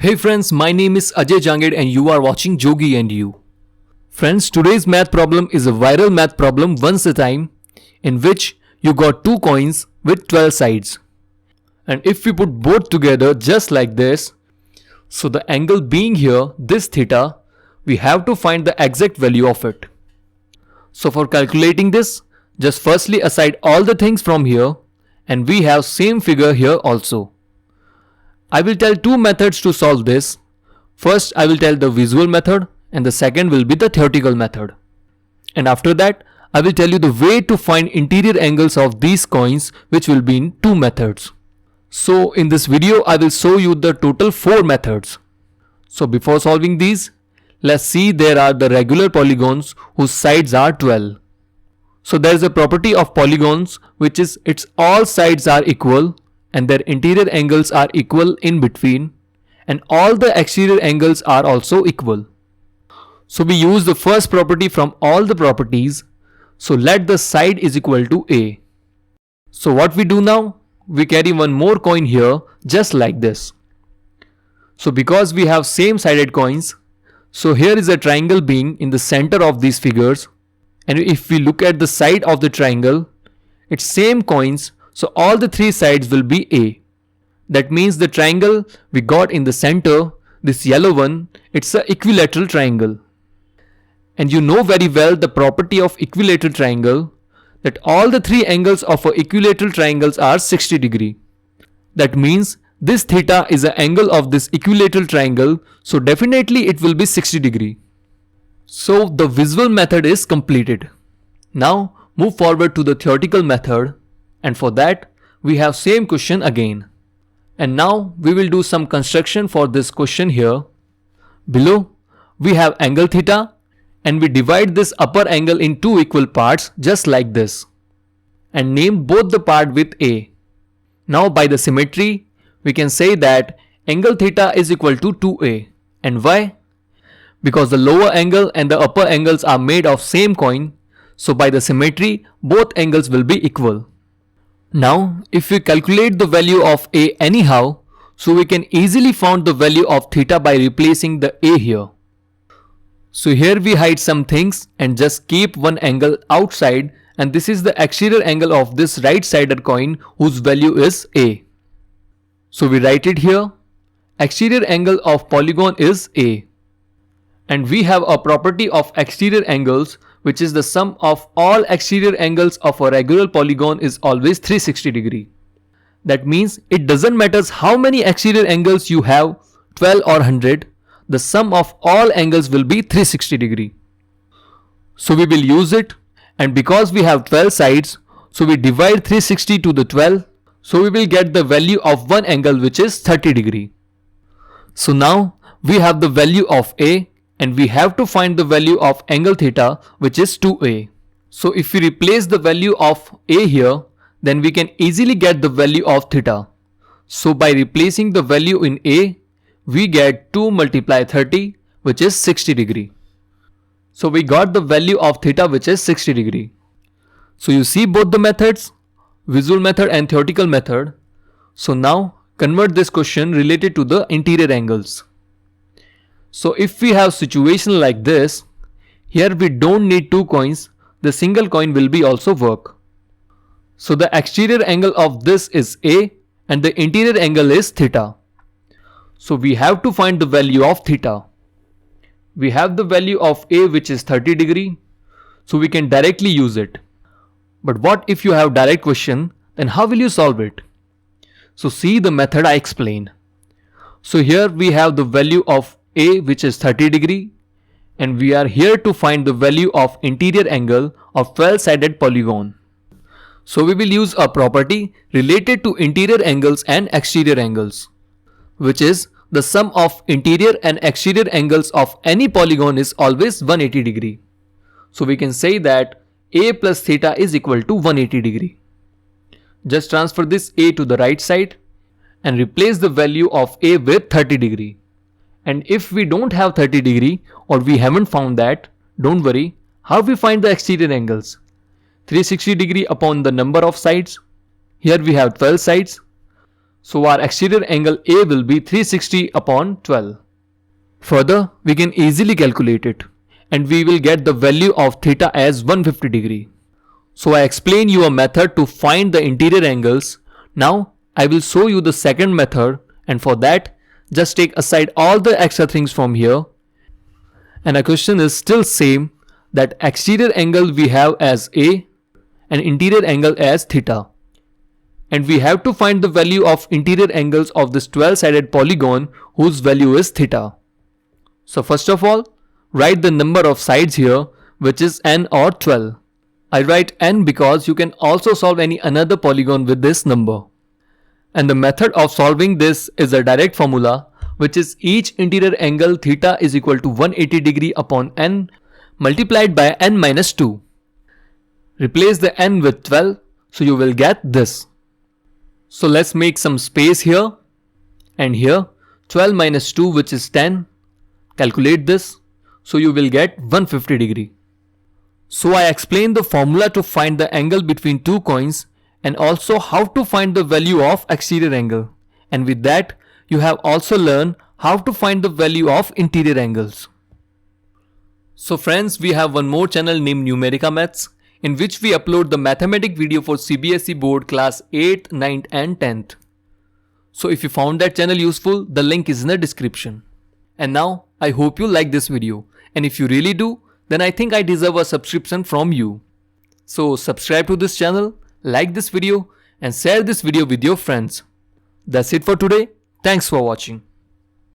Hey friends, my name is Ajay Janged and you are watching Jogi and You. Friends, today's math problem is a viral math problem once a time in which you got two coins with 12 sides. And if we put both together just like this, so the angle being here, this theta, we have to find the exact value of it. So for calculating this, just firstly aside all the things from here and we have same figure here also. I will tell two methods to solve this. First I will tell the visual method and the second will be the theoretical method. And after that I will tell you the way to find interior angles of these coins, which will be in two methods. So in this video I will show you the total 4 methods. So before solving these, let's see there are the regular polygons whose sides are 12. So there is a property of polygons which is its all sides are equal and their interior angles are equal in between, and all the exterior angles are also equal. So we use the first property from all the properties. So let the side is equal to A. So what we do now? We carry one more coin here just like this. So because we have same sided coins, so here is a triangle being in the center of these figures, and if we look at the side of the triangle, it's same coins, so all the three sides will be A. That means the triangle we got in the center, this yellow one, it's an equilateral triangle. And you know very well the property of equilateral triangle, that all the three angles of an equilateral triangles are 60 degree. That means this theta is the angle of this equilateral triangle, so definitely it will be 60 degree. So the visual method is completed. Now move forward to the theoretical method, and for that we have same question again. And now we will do some construction for this question here. Below we have angle theta and we divide this upper angle in two equal parts just like this and name both the part with A. Now by the symmetry we can say that angle theta is equal to 2A. And why? Because the lower angle and the upper angles are made of same coin, so by the symmetry both angles will be equal. Now if we calculate the value of A anyhow, so we can easily find the value of theta by replacing the A here. So here we hide some things and just keep one angle outside, and this is the exterior angle of this right sided coin whose value is A. So we write it here, exterior angle of polygon is A. And we have a property of exterior angles which is the sum of all exterior angles of a regular polygon is always 360 degree. That means it doesn't matter how many exterior angles you have, 12 or 100, the sum of all angles will be 360 degree. So we will use it, and because we have 12 sides, so we divide 360 to the 12, so we will get the value of one angle which is 30 degree. So now we have the value of A and we have to find the value of angle theta which is 2A. So if we replace the value of A here, then we can easily get the value of theta. So by replacing the value in A, we get 2 multiply 30 which is 60 degree. So we got the value of theta which is 60 degree. So you see both the methods, visual method and theoretical method. So now convert this question related to the interior angles. So if we have situation like this, here we don't need two coins, the single coin will be also work. So the exterior angle of this is A and the interior angle is theta. So we have to find the value of theta. We have the value of A which is 30 degree, so we can directly use it. But what if you have direct question, then how will you solve it? So see the method I explained. So here we have the value of A which is 30 degree, and we are here to find the value of interior angle of 12 sided polygon. So we will use a property related to interior angles and exterior angles, which is the sum of interior and exterior angles of any polygon is always 180 degree. So we can say that A plus theta is equal to 180 degree. Just transfer this A to the right side and replace the value of A with 30 degree. And if we don't have 30 degree or we haven't found that, don't worry, how we find the exterior angles? 360 degree upon the number of sides. Here we have 12 sides. So our exterior angle A will be 360 upon 12. Further, we can easily calculate it and we will get the value of theta as 150 degree. So I explain you a method to find the interior angles. Now I will show you the second method, and for that just take aside all the extra things from here. And our question is still same, that exterior angle we have as A and interior angle as theta. And we have to find the value of interior angles of this 12-sided polygon whose value is theta. So first of all, write the number of sides here, which is n or 12. I write n because you can also solve any another polygon with this number. And the method of solving this is a direct formula, which is each interior angle theta is equal to 180 degree upon n multiplied by n minus 2. Replace the n with 12, so you will get this. So let's make some space here and here. 12 minus 2, which is 10. Calculate this, so you will get 150 degree. So I explained the formula to find the angle between two coins and also how to find the value of exterior angle. And with that, you have also learned how to find the value of interior angles. So friends, we have one more channel named Numerica Maths, in which we upload the mathematics video for CBSE board class 8th, 9th and 10th. So if you found that channel useful, the link is in the description. And now, I hope you like this video, and if you really do, then I think I deserve a subscription from you. So subscribe to this channel, like this video and share this video with your friends. That's it for today. Thanks for watching.